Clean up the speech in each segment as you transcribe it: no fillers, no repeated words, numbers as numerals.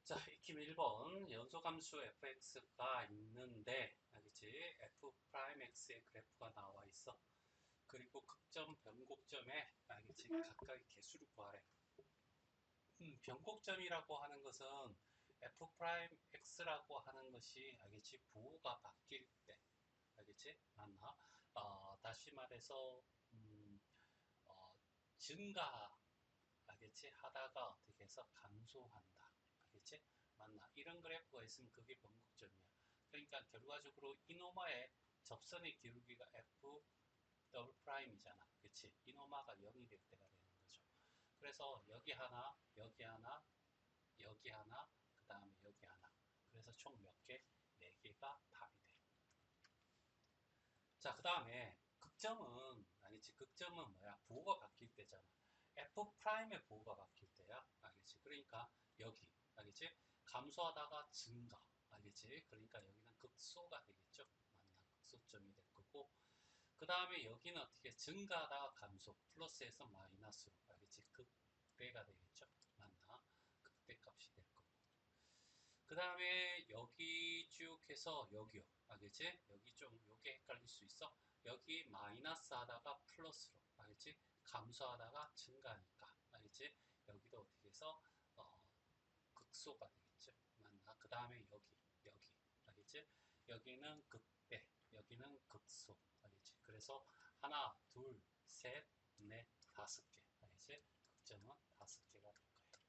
자, 익힘 1번 연소함수 fx가 있는데 알겠지? f 프라임 x의 그래프가 나와 있어. 그리고 극점, 변곡점에 알겠지? 각각의 개수를 구하래. 변곡점이라고 하는 것은 f 프라임 x라고 하는 것이 알겠지? 부호가 바뀔 때 알겠지? 맞나? 다시 말해서 어, 증가 알겠지? 하다가 어떻게 해서 감소한다. 알겠지? 맞나? 이런 그래프가 있으면 그게 변곡점이야. 그러니까 결과적으로 이노마의 접선의 기울기가 f 더블 프라임이잖아. 그치? 이노마가 0이 될 때가 되는 거죠. 그래서 여기 하나, 여기 하나, 여기 하나, 그 다음에 여기 하나. 그래서 총 몇 개? 4개가 답이 돼. 자, 그 다음에 극점은 아니지. 극점은 뭐야? 부호가 바뀔 때잖아. f 프라임의 부호가 바뀔 때야. 알겠지? 그러니까 여기 알겠지? 감소하다가 증가. 알겠지? 그러니까 여기는 극소가 되겠죠. 맞나? 극소점이 될 거고. 그 다음에 여기는 어떻게 증가하다가 감소. 플러스에서 마이너스로. 알겠지? 극대가 되겠죠. 맞나? 극대 값이 될 거고. 그 다음에 여기 쭉 해서 여기요. 알겠지? 여기 좀 요게 헷갈릴 수 있어. 여기 마이너스 하다가 플러스로. 알겠지? 감소하다가 증가하니까. 알겠지? 여기도 어떻게 해서 극소가 되겠죠. 맞나? 그 다음에 여기. 알겠지? 여기는 극대. 여기는 극소. 알겠지? 그래서 하나, 둘, 셋, 넷, 5개. 알겠지? 극점은 5개가 될 거예요.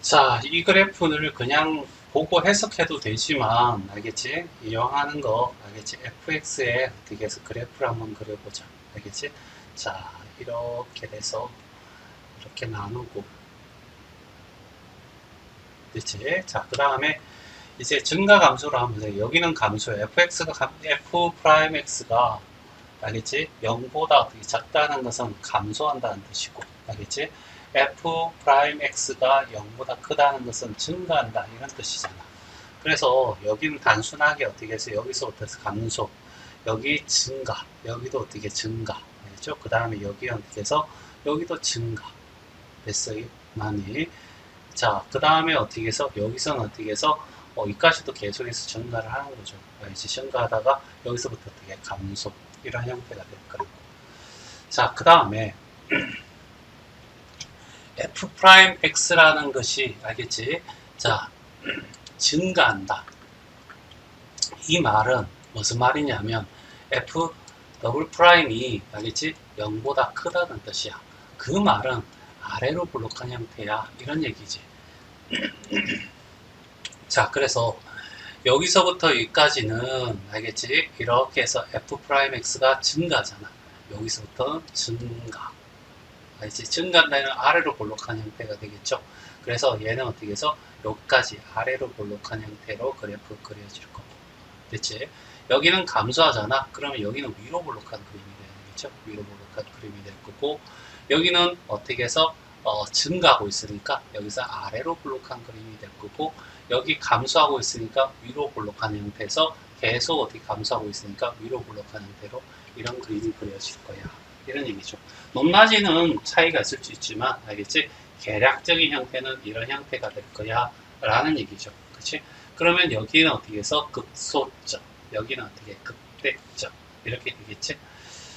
자, 이 그래프를 그냥 보고 해석해도 되지만, 알겠지? 이용하는 거, 알겠지? fx에 어떻게 해서 그래프를 한번 그려보자. 알겠지? 자, 이렇게 돼서, 이렇게 나누고, 그치? 자, 그 다음에, 이제 증가 감소를 하면 돼. 여기는 감소야. f 프라임 x가, 알겠지? 0보다 어떻게 작다는 것은 감소한다는 뜻이고, 알겠지? f 프라임 x가 0보다 크다는 것은 증가한다 이런 뜻이잖아. 그래서 여기는 단순하게 어떻게 해서 여기서부터 감소, 여기 증가, 여기도 어떻게 증가, 알겠죠? 그 다음에 여기 어떻게 해서 여기도 증가 됐어요. 많이. 자, 그 다음에 어떻게 해서 여기서는 어떻게 해서 이까지도 계속해서 증가를 하는 거죠. 알겠지? 증가하다가 여기서부터 어떻게 감소 이런 형태가 될 거고. 자, 그 다음에 f 프라임 x라는 것이 알겠지? 자, 증가한다. 이 말은 무슨 말이냐면 f 더블 프라임이 알겠지? 0보다 크다는 뜻이야. 그 말은 아래로 블록한 형태야. 이런 얘기지. 자, 그래서 여기서부터 여기까지는 알겠지? 이렇게 해서 f 프라임 x가 증가잖아. 여기서부터 증가. 알겠지? 증가는 아래로 볼록한 형태가 되겠죠. 그래서 얘는 어떻게 해서 여기까지 아래로 볼록한 형태로 그래프 그려질 거고. 됐지? 여기는 감소하잖아. 그러면 여기는 위로 볼록한 그림이 되겠죠. 위로 볼록한 그림이 될 거고, 여기는 어떻게 해서 증가하고 있으니까 여기서 아래로 볼록한 그림이 될 거고, 여기 감소하고 있으니까 위로 볼록한 형태에서 계속 어떻게 감소하고 있으니까 위로 볼록한 형태로 이런 그림이 그려질 거야. 이런 얘기죠. 높낮이는 차이가 있을 수 있지만 알겠지? 계략적인 형태는 이런 형태가 될 거야 라는 얘기죠. 그치? 그러면 여기는 어떻게 해서 극소점, 여기는 어떻게 극대점 이렇게 되겠지?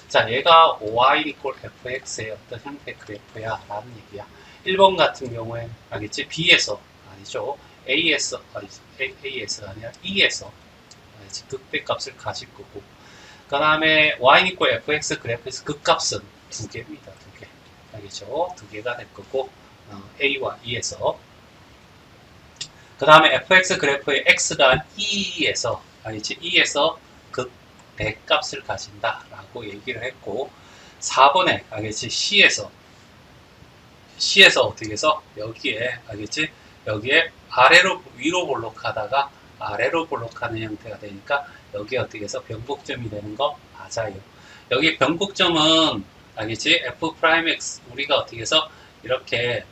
자, 얘가 y equal fx의 어떤 형태 그래프야 라는 얘기야. 1번 같은 경우에 알겠지? b에서 아니죠. A에서가 아니라 E에서 극대값을 가질 거고, 그 다음에 y equal fx 그래프에서 극값은 2개입니다. 2개. 알겠죠? 2개가 될 거고, A와 E에서. 그 다음에 fx 그래프의 x가 E에서, 알겠지? E에서 극대값을 가진다 라고 얘기를 했고, 4번에, 알겠지? C에서 어떻게 해서 여기에, 알겠지? 여기에 위로 볼록하다가 아래로 볼록하는 형태가 되니까 여기 어떻게 해서 변곡점이 되는 거 맞아요. 여기 변곡점은 알겠지? f 프라임 x 우리가 어떻게 해서 이렇게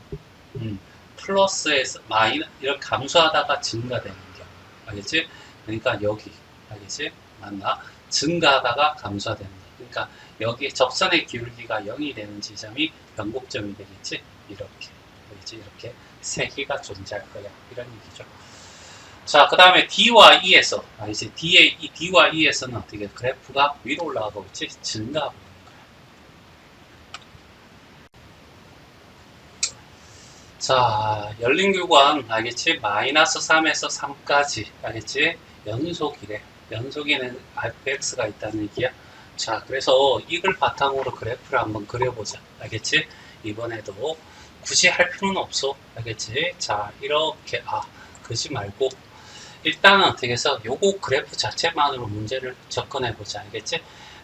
플러스에서 이렇게 감소하다가 증가되는 거 알겠지? 그러니까 여기 알겠지? 맞나? 증가하다가 감소되는 거. 그러니까 여기 접선의 기울기가 0이 되는 지점이 변곡점이 되겠지? 이렇게 알겠지? 이렇게 세 개가 존재할 거야. 이런 얘기죠. 자, 그 다음에 D와 E에서, 이제 D와 E에서는 어떻게 그래프가 위로 올라가고 있지? 증가하고 있는 거야. 자, 열린 교관, 알겠지? 마이너스 3에서 3까지, 알겠지? 연속이래. 연속에는 fx가 있다는 얘기야. 자, 그래서 이걸 바탕으로 그래프를 한번 그려보자. 알겠지? 이번에도 굳이 할 필요는 없어. 알겠지? 자, 이렇게, 그러지 말고, 일단은 어떻게 해서 요거 그래프 자체만으로 문제를 접근해보자. 알겠지?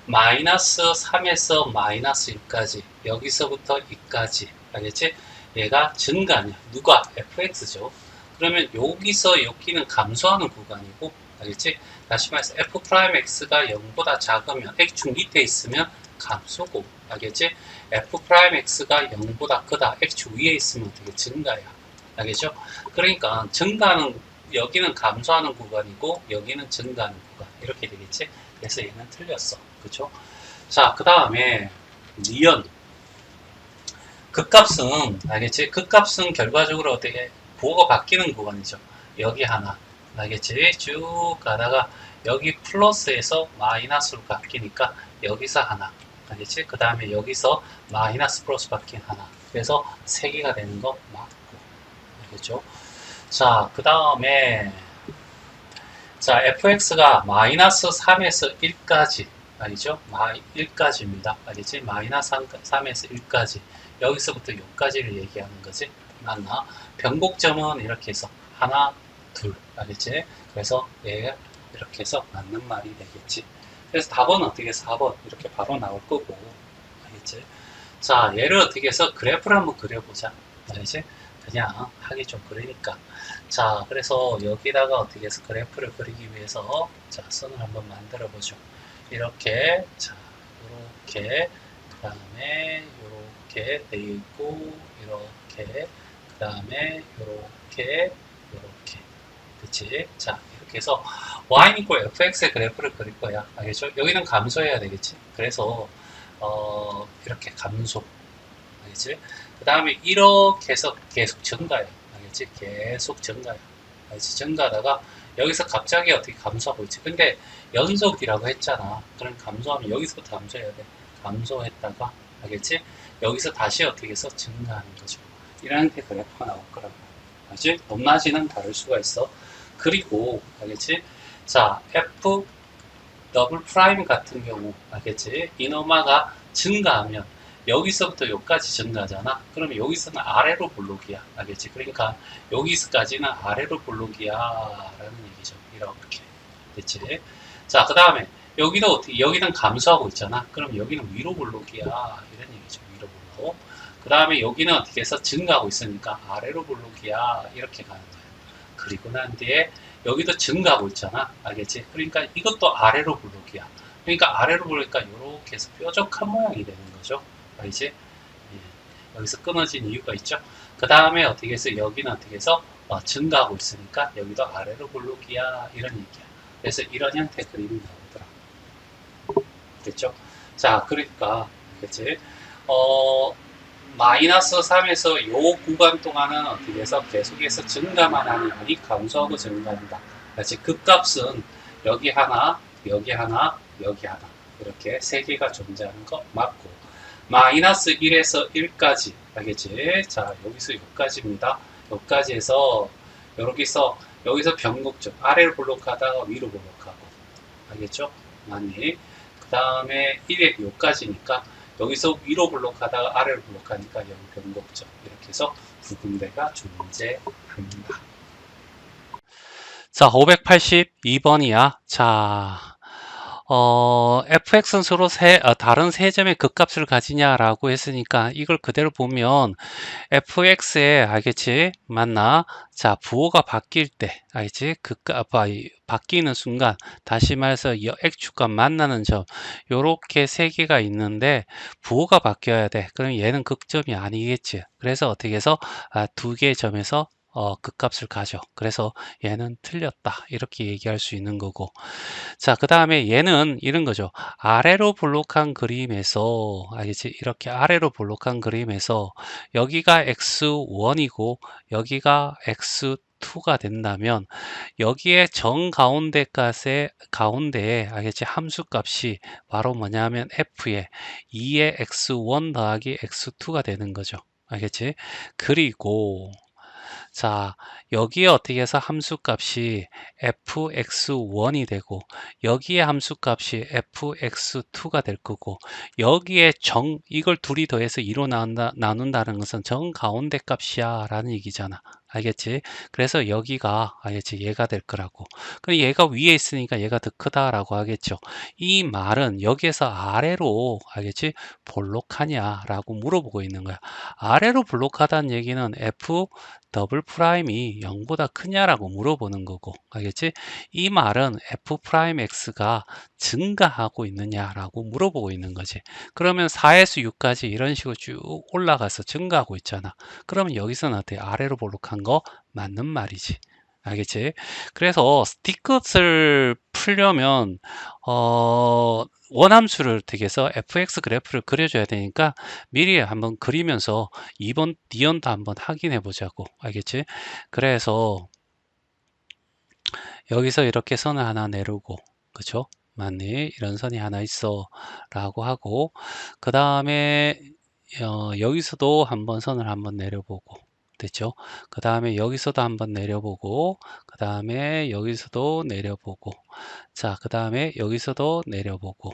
마이너스 3에서 마이너스 1까지, 여기서부터 2까지, 알겠지? 얘가 증가냐? 누가? fx죠. 그러면 여기서 여기는 감소하는 구간이고, 알겠지? 다시 말해서 f'x가 0보다 작으면, x축 밑에 있으면 감소고, 알겠지? f'x가 0보다 크다, x축 위에 있으면 되게 증가야. 알겠죠? 그러니까 증가는, 여기는 감소하는 구간이고, 여기는 증가하는 구간. 이렇게 되겠지? 그래서 얘는 틀렸어. 그죠? 자, 그 다음에, 니은. 극값은, 알겠지? 극값은 결과적으로 어떻게, 부호가 바뀌는 구간이죠. 여기 하나. 알겠지? 쭉 가다가, 여기 플러스에서 마이너스로 바뀌니까, 여기서 하나. 알겠지? 그 다음에 여기서 마이너스 플러스 바뀐 하나. 그래서 세 개가 되는 거 맞고. 알겠죠? 자, 그 다음에, 자, fx가 마이너스 3에서 1까지. 알겠죠? 1까지입니다. 알겠지? 마이너스 3에서 1까지. 여기서부터 여기까지를 얘기하는 거지. 맞나? 변곡점은 이렇게 해서 하나, 둘. 알겠지? 그래서 얘가 이렇게 해서 맞는 말이 되겠지. 그래서 답은 어떻게 4번 이렇게 바로 나올 거고. 알겠지? 자, 얘를 어떻게 해서 그래프를 한번 그려보자. 알겠지? 그냥 하기 좀 그러니까. 자, 그래서 여기다가 어떻게 해서 그래프를 그리기 위해서 자, 선을 한번 만들어 보죠. 이렇게, 자, 이렇게, 그 다음에 이렇게 돼 있고, 이렇게, 그 다음에 이렇게, 이렇게, 그치? 자, 이렇게 해서 y 이퀄 fx의 그래프를 그릴 거야. 알겠죠? 여기는 감소해야 되겠지? 그래서 이렇게 감소. 알겠지? 그 다음에 이렇게 해서 계속 증가해. 알겠지? 계속 증가해. 알겠지? 증가하다가 여기서 갑자기 어떻게 감소하고 있지? 근데 연속이라고 했잖아. 그럼 감소하면 여기서부터 감소해야 돼. 감소했다가, 알겠지? 여기서 다시 어떻게 해서 증가하는 거죠. 이런 게 그래프가 나올 거라고. 알겠지? 높낮이는 다를 수가 있어. 그리고, 알겠지? 자, f 더블 프라임 같은 경우, 알겠지? 이노마가 증가하면 여기서부터 여기까지 증가하잖아. 그러면 여기서는 아래로 볼록이야. 알겠지? 그러니까 여기서까지는 아래로 볼록이야. 라는 얘기죠. 이렇게. 됐지? 자, 그 다음에 여기도 어떻게, 여기는 감소하고 있잖아. 그럼 여기는 위로 볼록이야. 이런 얘기죠. 위로 볼록. 그 다음에 여기는 어떻게 해서 증가하고 있으니까 아래로 볼록이야. 이렇게 가는 거야. 그리고 난 뒤에 여기도 증가하고 있잖아. 알겠지? 그러니까 이것도 아래로 볼록이야. 그러니까 아래로 보니까 이렇게 해서 뾰족한 모양이 되는 거죠. 알지? 예. 여기서 끊어진 이유가 있죠. 그 다음에 어떻게 해서 여기는 어떻게 해서 증가하고 있으니까 여기도 아래로 볼록이야. 이런 얘기야. 그래서 이런 형태 그림이 나오더라. 됐죠? 자, 그러니까 그치? 마이너스 3에서 요 구간 동안은 어떻게 해서 계속해서 증가만 하니 아니 감소하고 증가한다. 그렇지? 극값은 여기 하나, 여기 하나, 여기 하나 이렇게 세 개가 존재하는 거 맞고 마이너스 1에서 1까지 알겠지? 자, 여기서 여기까지입니다. 여기까지 해서 여기서 변곡점 아래로 볼록하다가 위로 볼록하고 알겠죠? 많이 그 다음에 1에 여기까지니까 여기서 위로 블록하다가 아래로 블록하니까 여기 변곡점 이렇게 해서 두 군데가 존재합니다. 자, 582번이야. 자, fx는 서로 다른 세 점의 극값을 가지냐라고 했으니까 이걸 그대로 보면 fx에 알겠지? 맞나? 자, 부호가 바뀔 때 알겠지? 극값 바뀌는 순간 다시 말해서 x축과 만나는 점 요렇게 세 개가 있는데 부호가 바뀌어야 돼. 그럼 얘는 극점이 아니겠지. 그래서 어떻게 해서 두 개의 점에서 그 값을 가져. 그래서 얘는 틀렸다. 이렇게 얘기할 수 있는 거고. 자, 그 다음에 얘는 이런 거죠. 아래로 볼록한 그림에서, 알겠지? 이렇게 아래로 볼록한 그림에서 여기가 x1이고 여기가 x2가 된다면 여기에 정 가운데 값의 가운데에 알겠지? 함수 값이 바로 뭐냐면 f의 2의 x1 더하기 x2가 되는 거죠. 알겠지? 그리고 자, 여기에 어떻게 해서 함수값이 fx1이 되고 여기에 함수값이 fx2가 될 거고 여기에 이걸 둘이 더해서 2로 나눈다는 것은 정 가운데 값이야 라는 얘기잖아. 알겠지? 그래서 여기가 알겠지? 얘가 될 거라고. 그럼 얘가 위에 있으니까 얘가 더 크다라고 하겠죠. 이 말은 여기에서 아래로 알겠지? 볼록하냐 라고 물어보고 있는 거야. 아래로 볼록하다는 얘기는 f 더블 프라임이 0보다 크냐라고 물어보는 거고, 알겠지? 이 말은 f 프라임 x가 증가하고 있느냐라고 물어보고 있는 거지. 그러면 4에서 6까지 이런 식으로 쭉 올라가서 증가하고 있잖아. 그러면 여기서는 어떻게 아래로 볼록한 거 맞는 말이지. 알겠지? 그래서 D컷을 풀려면 원함수를 득해서 fx 그래프를 그려줘야 되니까 미리 한번 그리면서 2번 니언도 한번 확인해 보자고. 알겠지? 그래서 여기서 이렇게 선을 하나 내려고, 그쵸? 맞네, 이런 선이 하나 있어 라고 하고, 그 다음에 여기서도 한번 선을 한번 내려보고, 됐죠? 그 다음에 여기서도 한번 내려보고, 그 다음에 여기서도 내려보고, 자, 그 다음에 여기서도 내려보고,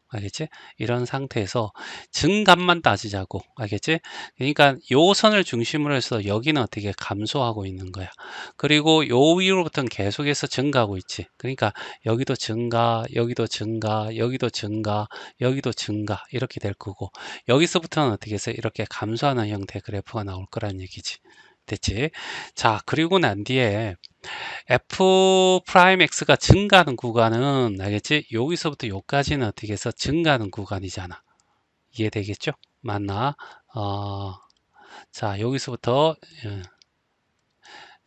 알겠지? 이런 상태에서 증감만 따지자고, 알겠지? 그러니까 요 선을 중심으로 해서 여기는 어떻게 감소하고 있는 거야. 그리고 요 위로부터는 계속해서 증가하고 있지. 그러니까 여기도 증가, 여기도 증가, 여기도 증가, 여기도 증가 이렇게 될 거고 여기서부터는 어떻게 해서 이렇게 감소하는 형태의 그래프가 나올 거란 얘기지. 됐지? 자, 그리고 난 뒤에 f 프라임 x가 증가하는 구간은 알겠지? 여기서부터 여기까지는 어떻게 해서 증가하는 구간이잖아. 이해되겠죠? 맞나? 자, 여기서부터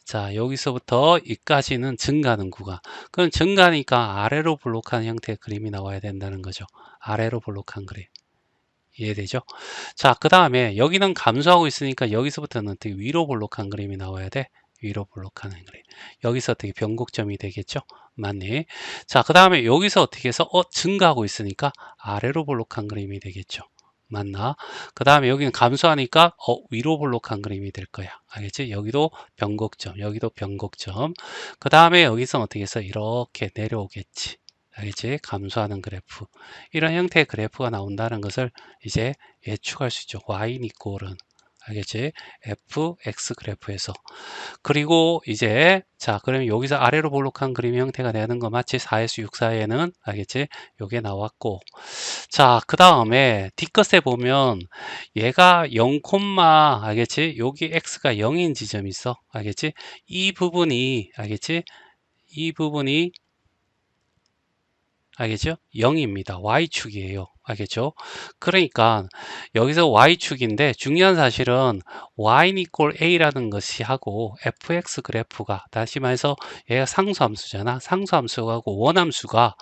자, 여기서부터 여기까지는 증가하는 구간. 그럼 증가하니까 아래로 볼록한 형태의 그림이 나와야 된다는 거죠. 아래로 볼록한 그림. 이해되죠? 자, 그 다음에 여기는 감소하고 있으니까 여기서부터는 어떻게 위로 볼록한 그림이 나와야 돼? 위로 볼록한 그림. 여기서 어떻게 변곡점이 되겠죠? 맞니? 자, 그 다음에 여기서 어떻게 해서 증가하고 있으니까 아래로 볼록한 그림이 되겠죠. 맞나? 그 다음에 여기는 감소하니까 위로 볼록한 그림이 될 거야. 알겠지? 여기도 변곡점, 여기도 변곡점. 그 다음에 여기서 어떻게 해서 이렇게 내려오겠지. 알겠지? 감소하는 그래프. 이런 형태의 그래프가 나온다는 것을 이제 예측할 수 있죠. y 이꼴은 알겠지? fx 그래프에서. 그리고 이제 자, 그러면 여기서 아래로 볼록한 그림 형태가 되는 거 맞지? 4에서 6 사이에는 알겠지? 요게 나왔고. 자, 그 다음에 D컷에 보면 얘가 0, 알겠지? 여기 x가 0인 지점이 있어. 알겠지? 이 부분이 알겠지? 이 부분이 알겠죠? 0입니다. Y축이에요. 알겠죠? 그러니까 여기서 Y축인데 중요한 사실은 Y는 equal A라는 것이 하고 fx 그래프가 다시 말해서 얘가 상수함수잖아. 상수함수하고 원함수가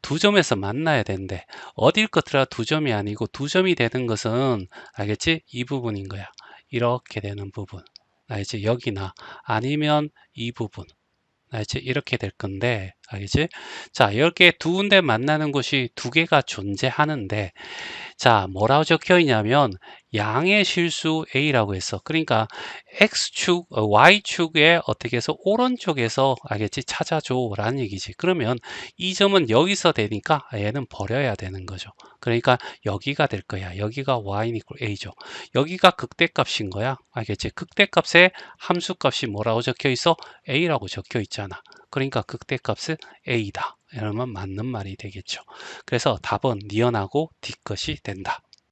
두 점에서 만나야 되는데 어딜 것더라 두 점이 아니고 두 점이 되는 것은 알겠지? 이 부분인 거야. 이렇게 되는 부분. 알겠지? 여기나 아니면 이 부분. 알지? 이렇게 될 건데, 알겠지? 자, 이렇게 두 군데 만나는 곳이 두 개가 존재하는데, 자, 뭐라고 적혀 있냐면, 양의 실수 A라고 했어. 그러니까, X축, Y축에 어떻게 해서 오른쪽에서, 알겠지? 찾아줘. 라는 얘기지. 그러면 이 점은 여기서 되니까 얘는 버려야 되는 거죠. 그러니까 여기가 될 거야. 여기가 Y 이퀄 A죠. 여기가 극대값인 거야. 알겠지? 극대값의 함수값이 뭐라고 적혀 있어? A라고 적혀 있잖아. 그러니까 극대값은 A다. 이러면 맞는 말이 되겠죠. 그래서 답은 니언하고 D컷이 된다.